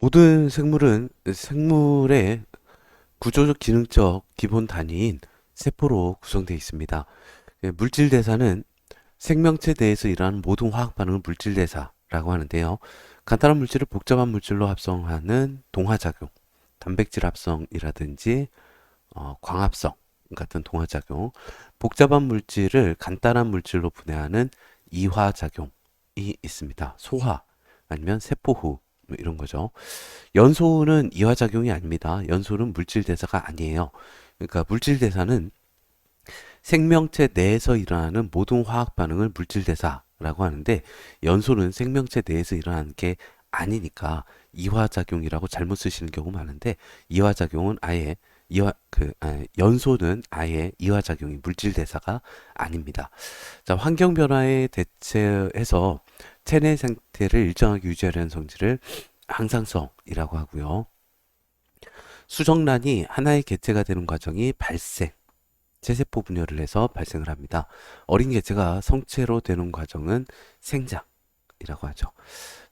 모든 생물은 생물의 구조적 기능적 기본 단위인 세포로 구성되어 있습니다. 물질 대사는 생명체 내에서 일어나는 모든 화학 반응을 물질 대사라고 하는데요. 간단한 물질을 복잡한 물질로 합성하는 동화작용, 단백질 합성이라든지 광합성 같은 동화작용, 복잡한 물질을 간단한 물질로 분해하는 이화작용이 있습니다. 소화 아니면 세포후 뭐 이런 거죠. 연소는 이화작용이 아닙니다. 연소는 물질 대사가 아니에요. 그러니까 물질 대사는 생명체 내에서 일어나는 모든 화학 반응을 물질 대사라고 하는데 연소는 생명체 내에서 일어나는 게 아니니까 이화작용이라고 잘못 쓰시는 경우 많은데 이화작용은 아예 연소는 아예 이화작용이 물질 대사가 아닙니다. 자, 환경 변화에 대처해서 체내 상태를 일정하게 유지하려는 성질을 항상성이라고 하고요. 수정란이 하나의 개체가 되는 과정이 발생, 체세포 분열을 해서 발생을 합니다. 어린 개체가 성체로 되는 과정은 생장이라고 하죠.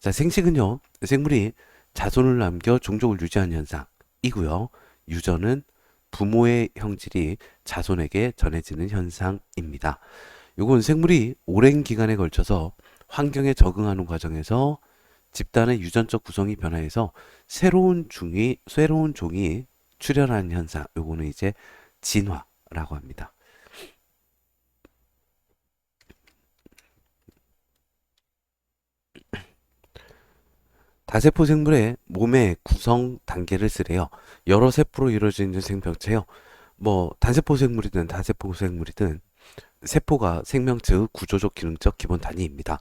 자, 생식은요, 생물이 자손을 남겨 종족을 유지하는 현상이고요. 유전은 부모의 형질이 자손에게 전해지는 현상입니다. 요건 생물이 오랜 기간에 걸쳐서 환경에 적응하는 과정에서 집단의 유전적 구성이 변화해서 새로운 종이 출현하는 현상. 요거는 이제 진화라고 합니다. 다세포 생물의 몸의 구성 단계를 쓰래요. 여러 세포로 이루어져 있는 생명체요. 뭐 단세포 생물이든 다세포 생물이든 세포가 생명체의 구조적 기능적 기본 단위입니다.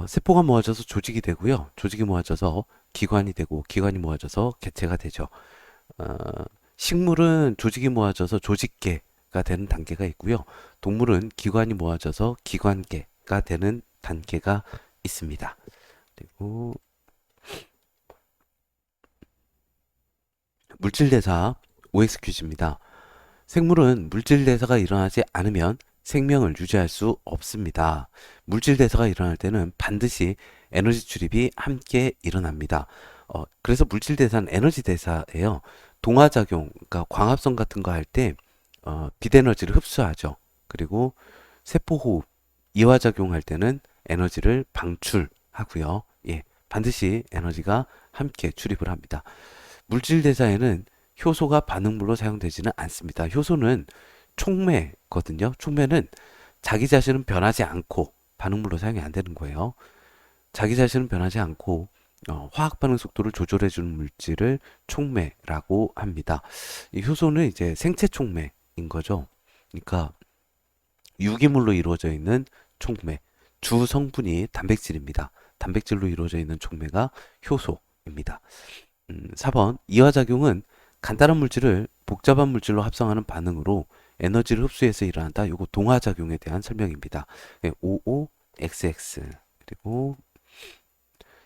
세포가 모아져서 조직이 되고요. 조직이 모아져서 기관이 되고 기관이 모아져서 개체가 되죠. 어, 식물은 조직이 모아져서 조직계가 되는 단계가 있고요. 동물은 기관이 모아져서 기관계가 되는 단계가 있습니다. 그리고 물질대사 OX 퀴즈입니다. 생물은 물질대사가 일어나지 않으면 생명을 유지할 수 없습니다. 물질대사가 일어날 때는 반드시 에너지 출입이 함께 일어납니다. 그래서 물질대사는 에너지 대사예요. 동화작용, 그러니까 광합성 같은 거 할 때 빛에너지를 흡수하죠. 그리고 세포호흡, 이화작용 할 때는 에너지를 방출하고요. 예, 반드시 에너지가 함께 출입을 합니다. 물질 대사에는 효소가 반응물로 사용되지는 않습니다. 효소는 촉매거든요. 촉매는 자기 자신은 변하지 않고 반응물로 사용이 안 되는 거예요. 자기 자신은 변하지 않고 화학 반응 속도를 조절해 주는 물질을 촉매라고 합니다. 이 효소는 이제 생체 촉매인 거죠. 그러니까 유기물로 이루어져 있는 촉매. 주 성분이 단백질입니다. 단백질로 이루어져 있는 촉매가 효소입니다. 4번 이화작용은 간단한 물질을 복잡한 물질로 합성하는 반응으로 에너지를 흡수해서 일어난다. 요거 동화작용에 대한 설명입니다. 네, OOXX. 그리고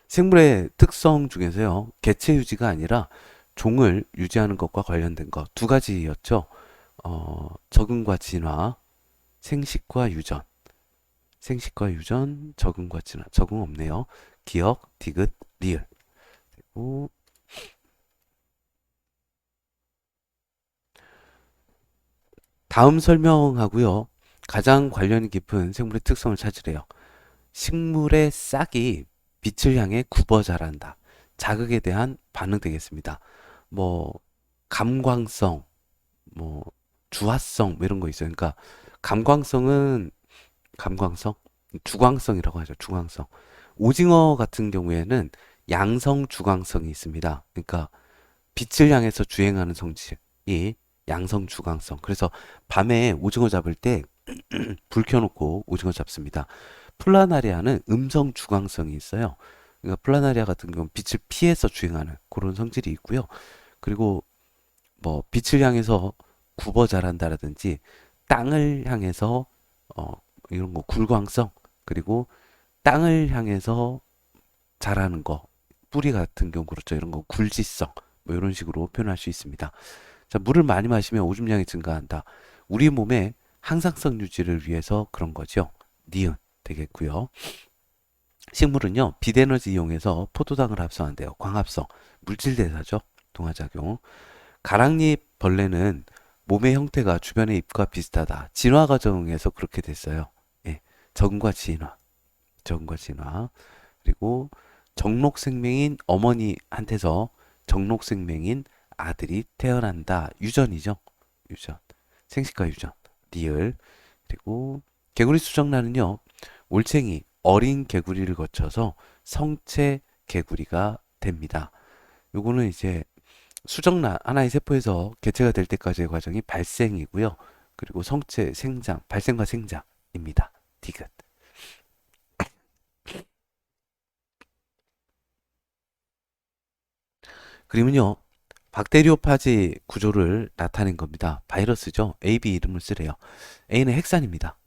생물의 특성 중에서요. 개체 유지가 아니라 종을 유지하는 것과 관련된 것 두 가지였죠. 적응과 진화, 생식과 유전. 생식과 유전, 적응과 진화. 적응 없네요. 기억, 디귿, 리을. 그리고 다음 설명하고요. 가장 관련이 깊은 생물의 특성을 찾으래요. 식물의 싹이 빛을 향해 굽어 자란다. 자극에 대한 반응 되겠습니다. 뭐 감광성, 뭐 주화성 뭐 이런 거 있어요. 그러니까 감광성은 감광성, 주광성이라고 하죠. 주광성. 오징어 같은 경우에는 양성 주광성이 있습니다. 그러니까 빛을 향해서 주행하는 성질이 양성 주광성. 그래서 밤에 오징어 잡을 때 불 켜놓고 오징어 잡습니다. 플라나리아는 음성 주광성이 있어요. 그러니까 플라나리아 같은 경우는 빛을 피해서 주행하는 그런 성질이 있고요. 그리고 뭐 빛을 향해서 굽어 자란다라든지 땅을 향해서 어 이런 거 굴광성 그리고 땅을 향해서 자라는 거 뿌리 같은 경우 그렇죠. 이런 거 굴지성 뭐 이런 식으로 표현할 수 있습니다. 자, 물을 많이 마시면 오줌량이 증가한다. 우리 몸의 항상성 유지를 위해서 그런 거죠. 니은 되겠고요. 식물은요, 빛에너지 이용해서 포도당을 합성한대요. 광합성, 물질 대사죠. 동화작용. 가랑잎 벌레는 몸의 형태가 주변의 잎과 비슷하다. 진화 과정에서 그렇게 됐어요. 예, 적응과 진화, 적응과 진화. 그리고 정록생명인 어머니한테서 정록생명인 아들이 태어난다. 유전이죠. 유전. 생식과 유전. 리을. 그리고 개구리 수정란은요. 올챙이, 어린 개구리를 거쳐서 성체 개구리가 됩니다. 요거는 이제 수정란, 하나의 세포에서 개체가 될 때까지의 과정이 발생이고요. 그리고 성체, 생장, 발생과 생장입니다. 디귿. 그림은요, 박테리오파지 구조를 나타낸 겁니다. 바이러스죠. AB 이름을 쓰래요. A는 핵산입니다.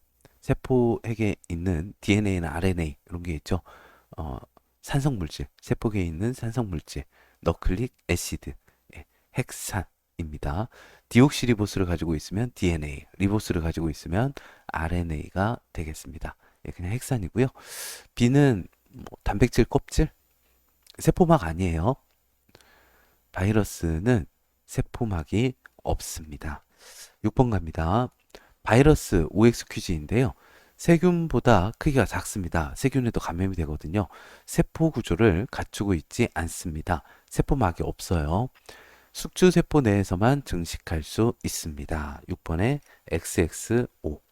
세포 핵에 있는 DNA나 RNA 이런 게 있죠. 어, 산성물질, 세포계에 있는 산성물질, 너클릭 애시드, 예, 핵산입니다. 디옥시리보스를 가지고 있으면 DNA, 리보스를 가지고 있으면 RNA가 되겠습니다. 예, 그냥 핵산이고요. B는 뭐 단백질 껍질, 세포막 아니에요. 바이러스는 세포막이 없습니다. 6번 갑니다. 바이러스 OX 퀴즈인데요. 세균보다 크기가 작습니다. 세균에도 감염이 되거든요. 세포 구조를 갖추고 있지 않습니다. 세포막이 없어요. 숙주세포 내에서만 증식할 수 있습니다. 6번에 XXO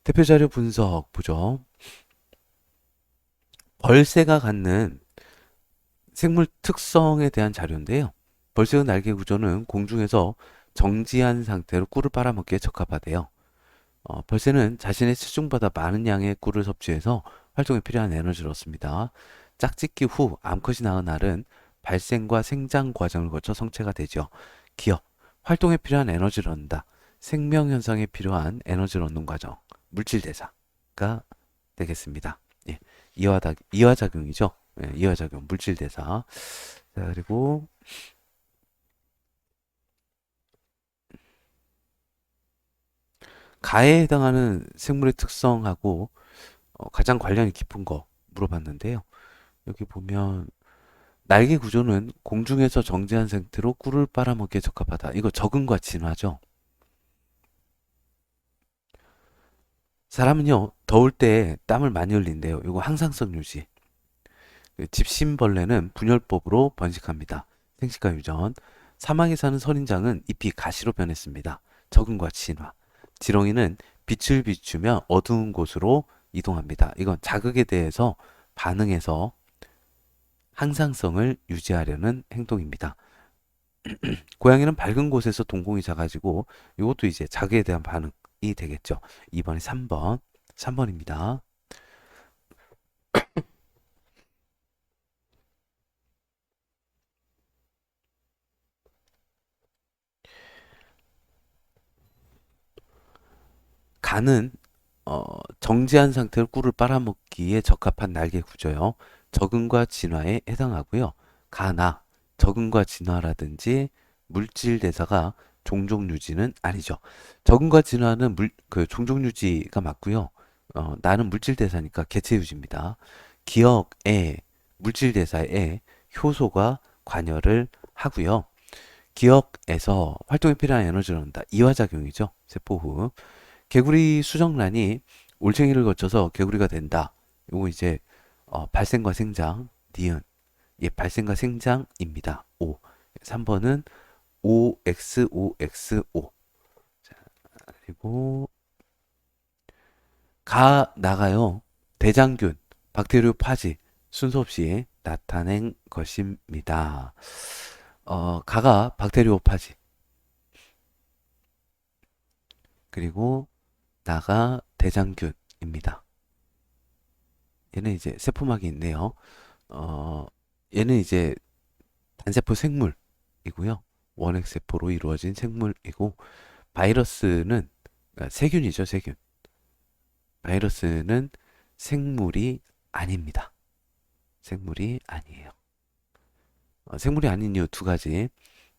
대표자료 분석 보죠. 벌새가 갖는 생물 특성에 대한 자료인데요. 벌새의 날개 구조는 공중에서 정지한 상태로 꿀을 빨아먹기에 적합하대요. 벌새는 자신의 체중보다 많은 양의 꿀을 섭취해서 활동에 필요한 에너지를 얻습니다. 짝짓기 후 암컷이 낳은 알은 발생과 생장 과정을 거쳐 성체가 되죠. 기억, 활동에 필요한 에너지를 얻는다. 생명 현상에 필요한 에너지를 얻는 과정, 물질 대사가 되겠습니다. 예, 이화작용이죠. 예, 이화작용, 물질 대사. 자, 그리고 가에 해당하는 생물의 특성하고 가장 관련이 깊은 거 물어봤는데요. 여기 보면 날개 구조는 공중에서 정지한 상태로 꿀을 빨아먹기에 적합하다. 이거 적응과 진화죠. 사람은요, 더울 때 땀을 많이 흘린대요. 이거 항상성 유지. 집신벌레는 분열법으로 번식합니다. 생식과 유전. 사막에 사는 선인장은 잎이 가시로 변했습니다. 적응과 진화. 지렁이는 빛을 비추며 어두운 곳으로 이동합니다. 이건 자극에 대해서 반응해서 항상성을 유지하려는 행동입니다. 고양이는 밝은 곳에서 동공이 작아지고 이것도 이제 자극에 대한 반응이 되겠죠. 이번에 3번. 3번입니다. 간은 정지한 상태로 꿀을 빨아먹기에 적합한 날개 구조요. 적응과 진화에 해당하고요. 가나 적응과 진화라든지 물질 대사가 종족 유지는 아니죠. 적응과 진화는 그 종족 유지가 맞고요. 나는 물질 대사니까 개체 유지입니다. 기억에 물질 대사에 효소가 관여를 하고요. 기억에서 활동에 필요한 에너지를 얻는다. 이화작용이죠. 세포 후. 개구리 수정란이 올챙이를 거쳐서 개구리가 된다. 요거 이제 발생과 생장, 니은. 예, 발생과 생장입니다. 5. 3번은 OXOXO. 자, 그리고 가 나가요. 대장균, 박테리오 파지 순서 없이 나타낸 것입니다. 가가 박테리오 파지. 그리고 나가 대장균입니다. 얘는 이제 세포막이 있네요. 어, 얘는 이제 단세포 생물이고요. 원핵세포로 이루어진 생물이고, 바이러스는, 그러니까 세균이죠, 세균. 바이러스는 생물이 아닙니다. 생물이 아니에요. 생물이 아닌 이유 두 가지.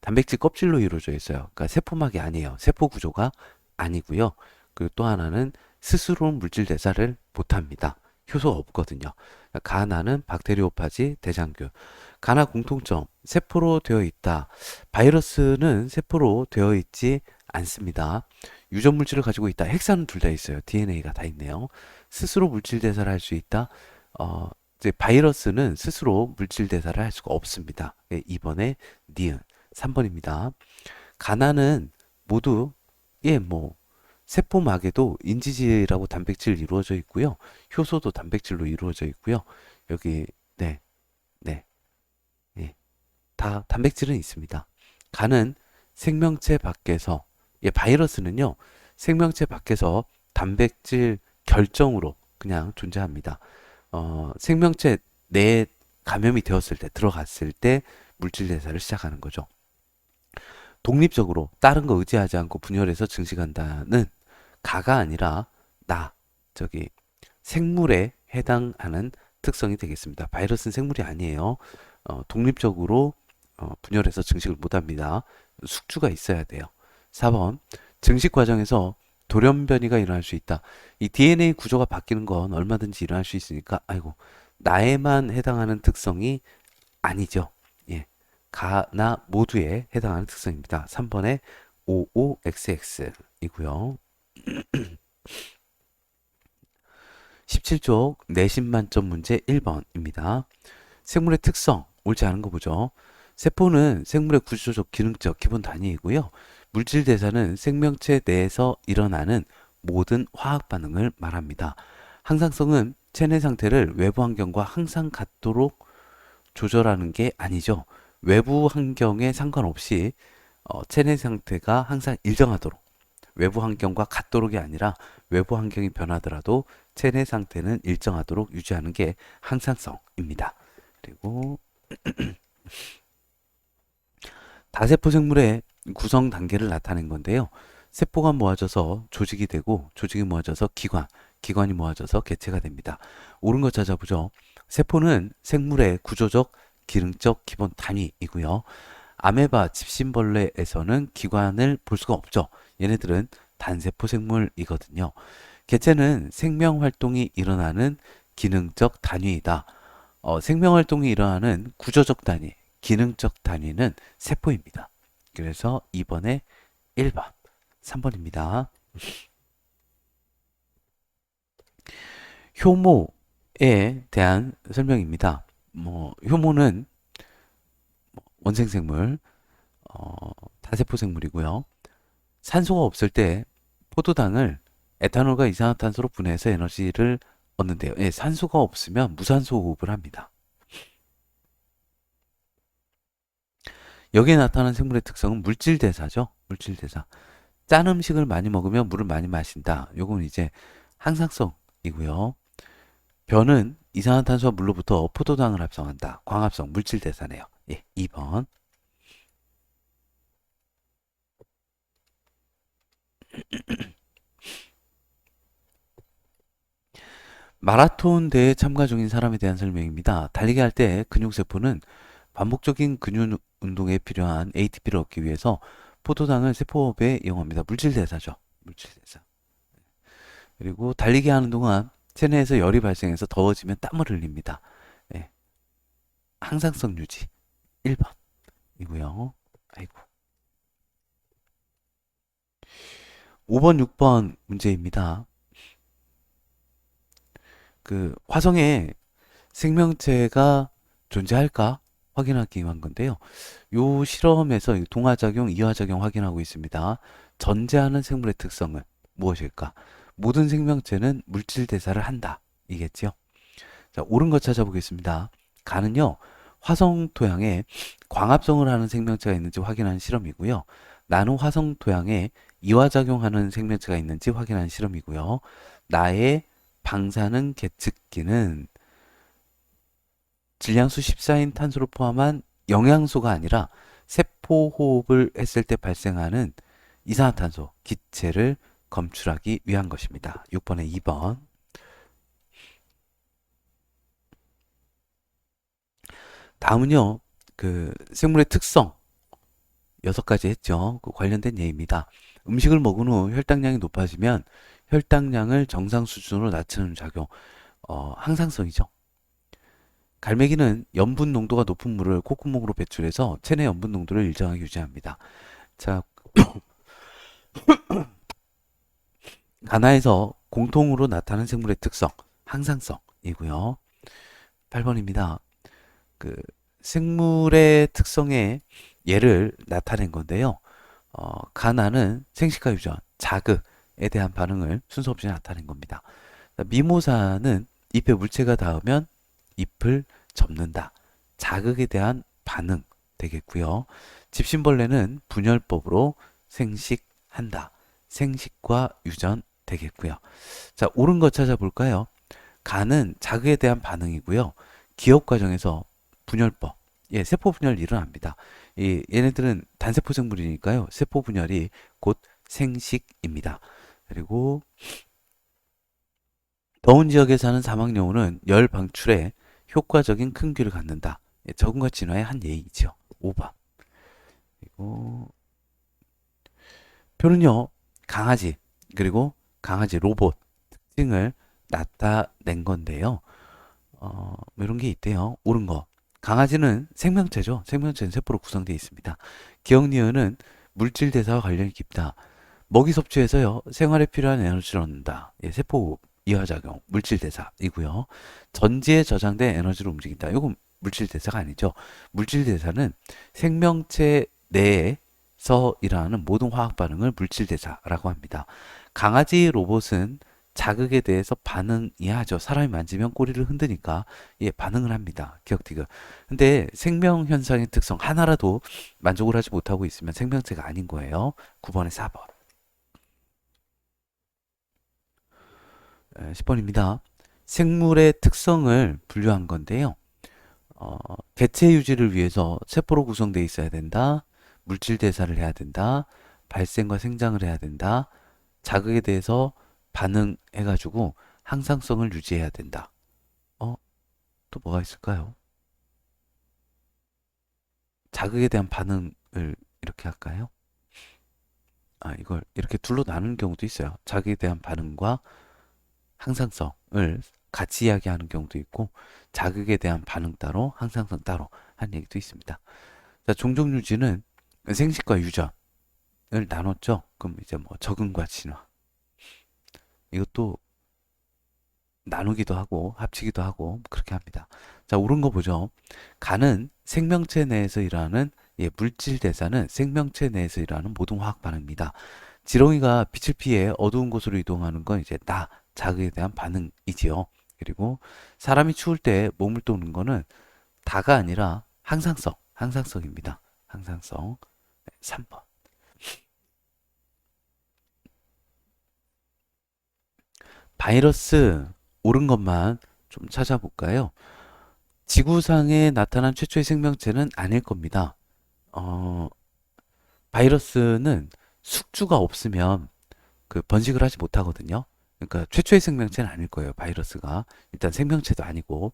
단백질 껍질로 이루어져 있어요. 그러니까 세포막이 아니에요. 세포 구조가 아니고요. 그리고 또 하나는 스스로 물질 대사를 못합니다. 효소가 없거든요. 가나는 박테리오파지, 대장균. 가나 공통점, 세포로 되어 있다. 바이러스는 세포로 되어 있지 않습니다. 유전 물질을 가지고 있다. 핵산은 둘 다 있어요. DNA가 다 있네요. 스스로 물질 대사를 할 수 있다. 어, 이제 바이러스는 스스로 물질 대사를 할 수가 없습니다. 2번에 니은, 3번입니다. 가나는 모두 뭐 세포막에도 인지질하고 단백질 이루어져 있고요. 효소도 단백질로 이루어져 있고요. 여기 네, 네, 예, 다 단백질은 있습니다. 간은 생명체 밖에서 바이러스는요. 생명체 밖에서 단백질 결정으로 그냥 존재합니다. 생명체 내에 감염이 되었을 때 들어갔을 때 물질 대사를 시작하는 거죠. 독립적으로 다른 거 의지하지 않고 분열해서 증식한다는 가가 아니라 저기 생물에 해당하는 특성이 되겠습니다. 바이러스는 생물이 아니에요. 독립적으로 분열해서 증식을 못합니다. 숙주가 있어야 돼요. 4번 증식 과정에서 돌연변이가 일어날 수 있다. 이 DNA 구조가 바뀌는 건 얼마든지 일어날 수 있으니까 나에만 해당하는 특성이 아니죠. 예. 가나 모두에 해당하는 특성입니다. 3번에 OOXX이고요. 17쪽 내신 만점 문제 1번입니다. 생물의 특성, 옳지 않은 거 보죠. 세포는 생물의 구조적, 기능적 기본 단위이고요. 물질 대사는 생명체 내에서 일어나는 모든 화학 반응을 말합니다. 항상성은 체내 상태를 외부 환경과 항상 같도록 조절하는 게 아니죠. 외부 환경에 상관없이 체내 상태가 항상 일정하도록 외부 환경과 같도록이 아니라 외부 환경이 변하더라도 체내 상태는 일정하도록 유지하는 게 항상성입니다. 그리고 다세포 생물의 구성 단계를 나타낸 건데요. 세포가 모아져서 조직이 되고 조직이 모아져서 기관, 기관이 모아져서 개체가 됩니다. 옳은 거 찾아보죠. 세포는 생물의 구조적, 기능적 기본 단위이고요. 아메바, 집신벌레에서는 기관을 볼 수가 없죠. 얘네들은 단세포 생물이거든요. 개체는 생명 활동이 일어나는 기능적 단위이다. 생명 활동이 일어나는 구조적 단위, 기능적 단위는 세포입니다. 그래서 2번에 1번, 3번입니다. 효모에 대한 설명입니다. 효모는 원생생물, 다세포 생물이고요. 산소가 없을 때 포도당을 에탄올과 이산화탄소로 분해해서 에너지를 얻는데요. 산소가 없으면 무산소 호흡을 합니다. 여기에 나타나는 생물의 특성은 물질 대사죠. 물질 대사. 짠 음식을 많이 먹으면 물을 많이 마신다. 요건 이제 항상성이고요. 변은 이산화탄소와 물로부터 포도당을 합성한다. 광합성, 물질 대사네요. 2번. 마라톤 대회 참가 중인 사람에 대한 설명입니다. 달리기 할 때 근육세포는 반복적인 근육 운동에 필요한 ATP를 얻기 위해서 포도당을 세포업에 이용합니다. 물질대사죠. 물질대사. 그리고 달리기 하는 동안 체내에서 열이 발생해서 더워지면 땀을 흘립니다. 네. 항상성 유지 1번이고요. 아이고. 5번, 6번 문제입니다. 화성에 생명체가 존재할까 확인하기 위한 건데요. 요 실험에서 동화작용, 이화작용 확인하고 있습니다. 전제하는 생물의 특성은 무엇일까? 모든 생명체는 물질 대사를 한다. 이겠죠? 자, 옳은 거 찾아보겠습니다. 가는요, 화성 토양에 광합성을 하는 생명체가 있는지 확인하는 실험이고요. 나는 화성 토양에 이화작용하는 생명체가 있는지 확인하는 실험이고요. 나의 방사능 계측기는 질량수 14인 탄소를 포함한 영양소가 아니라 세포 호흡을 했을 때 발생하는 이산화탄소, 기체를 검출하기 위한 것입니다. 6번에 2번. 다음은요, 생물의 특성 6가지 했죠. 관련된 예입니다. 음식을 먹은 후 혈당량이 높아지면 혈당량을 정상 수준으로 낮추는 작용. 항상성이죠. 갈매기는 염분 농도가 높은 물을 콧구멍으로 배출해서 체내 염분 농도를 일정하게 유지합니다. 자, 가나에서 공통으로 나타나는 생물의 특성, 항상성이고요. 8번입니다. 그 생물의 특성의 예를 나타낸 건데요. 가나는 생식과 유전, 자극에 대한 반응을 순서 없이 나타낸 겁니다. 미모사는 잎에 물체가 닿으면 잎을 접는다. 자극에 대한 반응 되겠고요. 집신벌레는 분열법으로 생식한다. 생식과 유전 되겠고요. 자, 옳은 거 찾아볼까요? 간은 자극에 대한 반응이고요. 기업 과정에서 분열법, 예, 세포 분열이 일어납니다. 얘네들은 단세포 생물이니까요. 세포 분열이 곧 생식입니다. 그리고 더운 지역에 사는 사막여우는 열 방출에 효과적인 큰 귀를 갖는다. 예, 적응과 진화의 한 예이죠. 5번. 그리고 표는요, 강아지, 그리고 강아지 로봇 특징을 나타낸 건데요. 뭐 이런 게 있대요. 옳은 거. 강아지는 생명체죠. 생명체는 세포로 구성되어 있습니다. 기억 니은은 물질 대사와 관련이 깊다. 먹이 섭취해서요, 생활에 필요한 에너지를 얻는다. 예, 세포 이화작용, 물질 대사이고요. 전지에 저장된 에너지를 움직인다. 이건 물질 대사가 아니죠. 물질 대사는 생명체 내에서 일어나는 모든 화학 반응을 물질 대사라고 합니다. 강아지 로봇은 자극에 대해서 반응이야죠. 사람이 만지면 꼬리를 흔드니까 예, 반응을 합니다. 기억 디귿. 근데 생명 현상의 특성 하나라도 만족을 하지 못하고 있으면 생명체가 아닌 거예요. 9번에 4번. 10번입니다. 생물의 특성을 분류한 건데요. 개체 유지를 위해서 세포로 구성되어 있어야 된다. 물질 대사를 해야 된다. 발생과 생장을 해야 된다. 자극에 대해서 반응해가지고 항상성을 유지해야 된다. 또 뭐가 있을까요? 자극에 대한 반응을 이렇게 할까요? 이걸 이렇게 둘로 나누는 경우도 있어요. 자극에 대한 반응과 항상성을 같이 이야기하는 경우도 있고, 자극에 대한 반응 따로, 항상성 따로 하는 얘기도 있습니다. 자, 종족 유지는 생식과 유전을 나눴죠. 그럼 이제 뭐 적응과 진화. 이것도 나누기도 하고 합치기도 하고 그렇게 합니다. 자, 옳은 거 보죠. 간은 생명체 내에서 일어나는 물질 대사는 생명체 내에서 일어나는 모든 화학 반응입니다. 지렁이가 빛을 피해 어두운 곳으로 이동하는 건 이제 자극에 대한 반응이지요. 그리고 사람이 추울 때 몸을 도는 거는 다가 아니라 항상성입니다. 항상성. 3번. 바이러스 옳은 것만 좀 찾아볼까요? 지구상에 나타난 최초의 생명체는 아닐 겁니다. 어, 바이러스는 숙주가 없으면 그 번식을 하지 못하거든요. 그러니까 최초의 생명체는 아닐 거예요. 바이러스가 일단 생명체도 아니고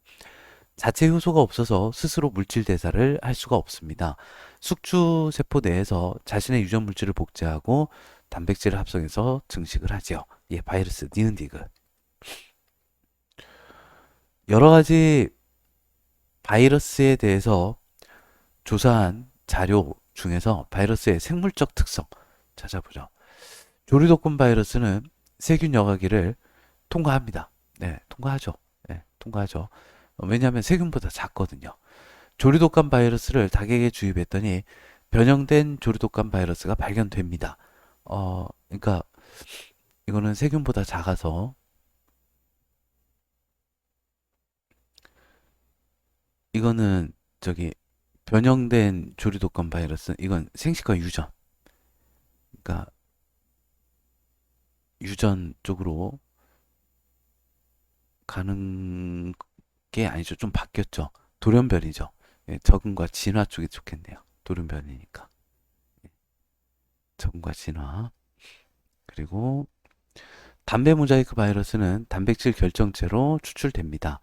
자체 효소가 없어서 스스로 물질 대사를 할 수가 없습니다. 숙주 세포 내에서 자신의 유전 물질을 복제하고 단백질을 합성해서 증식을 하지요. 예, 바이러스 니은 디귿. 여러 가지 바이러스에 대해서 조사한 자료 중에서 바이러스의 생물적 특성 찾아보죠. 조류독군 바이러스는 세균 여과기를 통과합니다. 네, 통과하죠. 네, 통과하죠. 왜냐하면 세균보다 작거든요. 조류독감 바이러스를 닭에게 주입했더니 변형된 조류독감 바이러스가 발견됩니다. 그러니까 이거는 세균보다 작아서 이거는 저기 변형된 조류독감 바이러스 이건 생식과 유전. 그러니까 유전 쪽으로 가는 게 아니죠. 좀 바뀌었죠. 돌연변이죠. 예, 적응과 진화 쪽이 좋겠네요. 돌연변이니까. 적응과 진화. 그리고 담배 모자이크 바이러스는 단백질 결정체로 추출됩니다.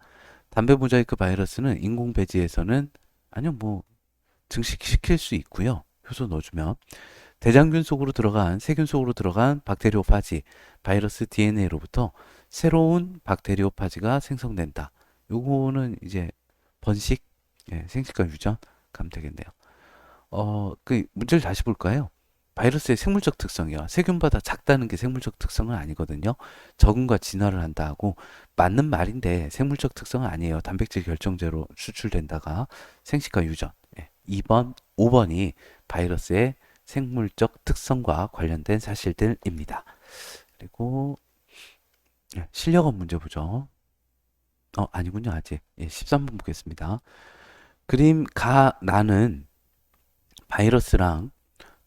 담배 모자이크 바이러스는 인공 배지에서는 아니요 뭐 증식시킬 수 있고요. 효소 넣어주면 대장균 속으로 들어간 세균 속으로 들어간 박테리오파지 바이러스 DNA로부터 새로운 박테리오파지가 생성된다. 요거는 이제 번식, 예, 생식과 유전 가면 되겠네요. 그 문제를 다시 볼까요? 바이러스의 생물적 특성이요. 세균보다 작다는 게 생물적 특성은 아니거든요. 적응과 진화를 한다 하고 맞는 말인데 생물적 특성은 아니에요. 단백질 결정제로 수출된다가 생식과 유전. 예, 2번, 5번이 바이러스의 생물적 특성과 관련된 사실들입니다. 그리고 예, 실력업 문제 보죠. 아니군요. 아직. 예, 13번 보겠습니다. 그림 나는 바이러스랑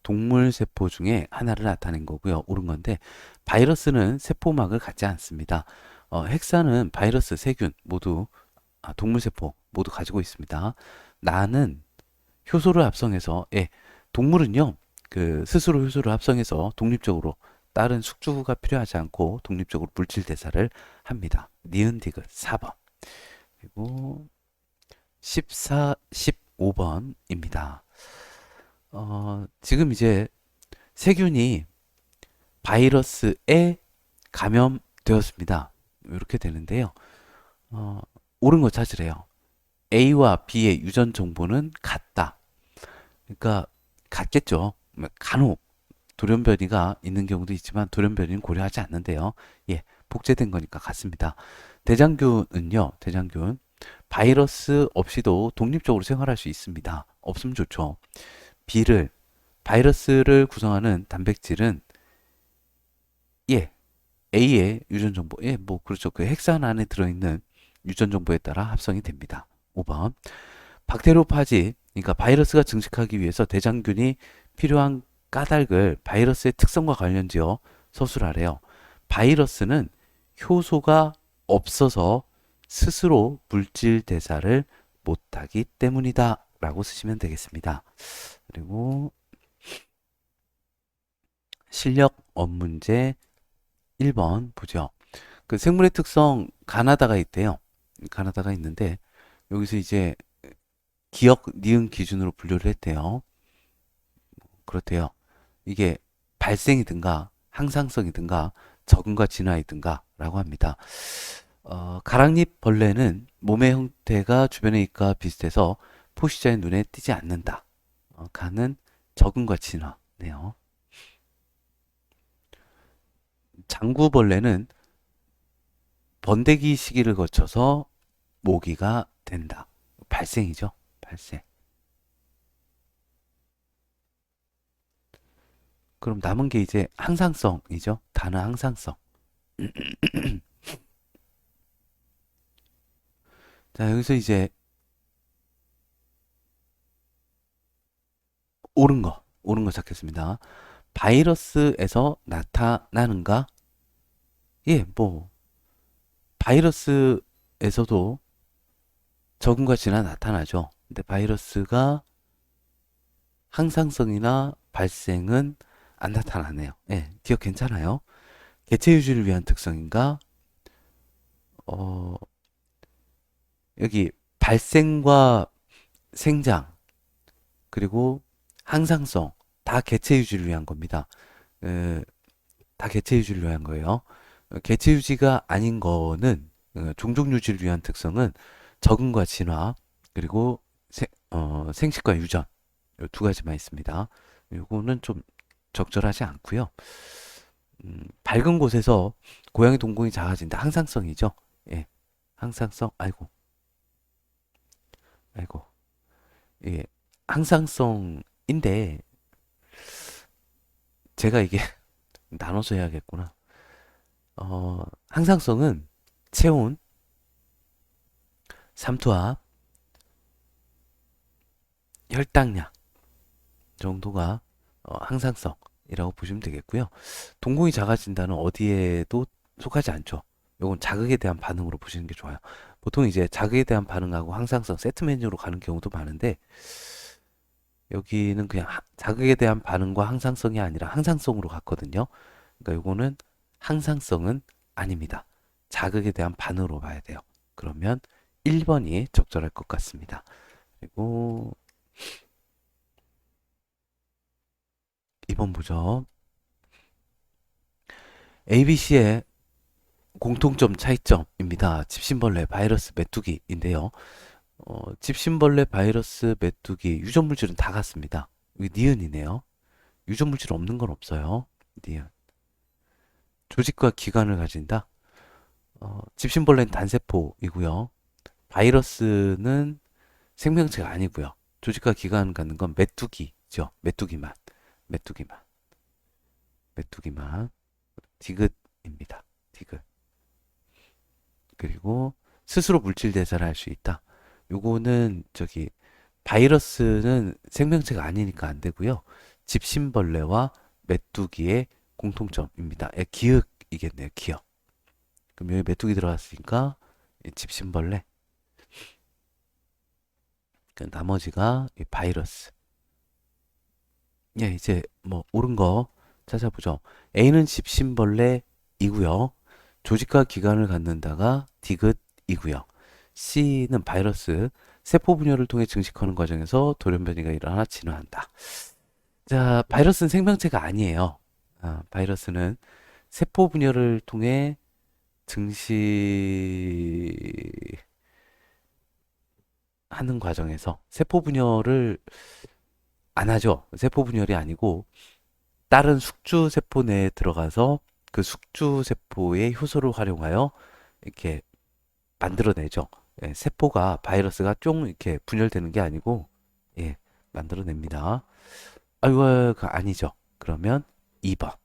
동물 세포 중에 하나를 나타낸 거고요. 옳은 건데 바이러스는 세포막을 갖지 않습니다. 핵사는 바이러스, 세균 모두 동물 세포 모두 가지고 있습니다. 나는 효소를 합성해서 동물은요 그 스스로 효소를 합성해서 독립적으로 다른 숙주가 필요하지 않고 독립적으로 물질 대사를 합니다. 니은디귿 4번 그리고 14, 15번입니다. 지금 이제 세균이 바이러스에 감염되었습니다. 이렇게 되는데요. 어, 옳은 거 찾으래요. A와 B의 유전 정보는 같다. 그러니까 같겠죠. 간혹 돌연변이가 있는 경우도 있지만 돌연변이는 고려하지 않는데요. 예, 복제된 거니까 같습니다. 대장균은요, 대장균 바이러스 없이도 독립적으로 생활할 수 있습니다. 없으면 좋죠. B를 바이러스를 구성하는 단백질은 예, A의 유전 정보, 뭐 그렇죠. 그 헥산 안에 들어있는 유전 정보에 따라 합성이 됩니다. 5번 박테리오파지, 그러니까 바이러스가 증식하기 위해서 대장균이 필요한 까닭을 바이러스의 특성과 관련지어 서술하래요. 바이러스는 효소가 없어서 스스로 물질 대사를 못하기 때문이다 라고 쓰시면 되겠습니다. 그리고 실력 업문제 1번 보죠. 그 생물의 특성 가나다가 있대요. 가나다가 있는데 여기서 이제 기억, 니은 기준으로 분류를 했대요. 그렇대요. 이게 발생이든가 항상성이든가 적응과 진화이든가 라고 합니다. 가랑잎 벌레는 몸의 형태가 주변의 잎과 비슷해서 포식자의 눈에 띄지 않는다. 가는 적응과 진화네요. 장구벌레는 번데기 시기를 거쳐서 모기가 된다. 발생이죠. 발생. 그럼 남은 게 이제 항상성이죠. 단어 항상성. 자, 여기서 이제 옳은 거 찾겠습니다. 바이러스에서 나타나는가? 예, 뭐, 바이러스에서도 적응과 진화 나타나죠. 근데 바이러스가 항상성이나 발생은 안 나타나네요. 예, 기억 괜찮아요. 개체 유지를 위한 특성인가? 어, 여기 발생과 생장, 그리고 항상성, 다 개체 유지를 위한 겁니다. 에, 다 개체 유지를 위한 거예요. 개체 유지가 아닌 거는 종족 유지를 위한 특성은 적응과 진화, 그리고 생식과 유전, 두 가지만 있습니다. 요거는 좀 적절하지 않고요. 밝은 곳에서 고양이 동공이 작아진다. 항상성이죠. 예, 항상성. 아이고, 아이고. 예, 항상성인데 제가 이게 나눠서 해야겠구나. 항상성은 체온, 삼투압, 혈당량 정도가 항상성이라고 보시면 되겠고요. 동공이 작아진다는 어디에도 속하지 않죠. 요건 자극에 대한 반응으로 보시는 게 좋아요. 보통 이제 자극에 대한 반응하고 항상성 세트 메뉴로 가는 경우도 많은데 여기는 그냥 자극에 대한 반응과 항상성이 아니라 항상성으로 갔거든요. 그러니까 요거는 항상성은 아닙니다. 자극에 대한 반응으로 봐야 돼요. 그러면 1번이 적절할 것 같습니다. 그리고 2번 보죠. ABC의 공통점 차이점입니다. 집신벌레 바이러스 메뚜기인데요. 집신벌레 바이러스 메뚜기 유전 물질은 다 같습니다. 여기 니은이네요. 유전 물질 없는 건 없어요. 니은. 조직과 기관을 가진다. 집신벌레는 단세포이고요. 바이러스는 생명체가 아니고요. 조직과 기관을 갖는 건 메뚜기죠. 메뚜기만. 메뚜기만. 메뚜기만. 디귿입니다. 디귿. 그리고 스스로 물질 대사를 할 수 있다. 요거는 바이러스는 생명체가 아니니까 안 되고요. 집신벌레와 메뚜기의 공통점입니다. 기역이겠네요. 기역. 그럼 여기 메뚜기 들어갔으니까 집신벌레. 그 나머지가 바이러스. 예, 이제 뭐 옳은 거 찾아보죠. A는 집신벌레이고요. 조직과 기관을 갖는다가 디귿이고요. C는 바이러스. 세포 분열을 통해 증식하는 과정에서 돌연변이가 일어나 진화한다. 자, 바이러스는 생명체가 아니에요. 바이러스는 세포 분열을 통해 증식하는 과정에서 세포 분열을 안 하죠. 세포 분열이 아니고 다른 숙주 세포 내에 들어가서 그 숙주 세포의 효소를 활용하여 이렇게 만들어내죠. 예, 세포가 바이러스가 쫑 이렇게 분열되는 게 아니고 예, 만들어냅니다. 아이고, 그 아니죠. 그러면 2번.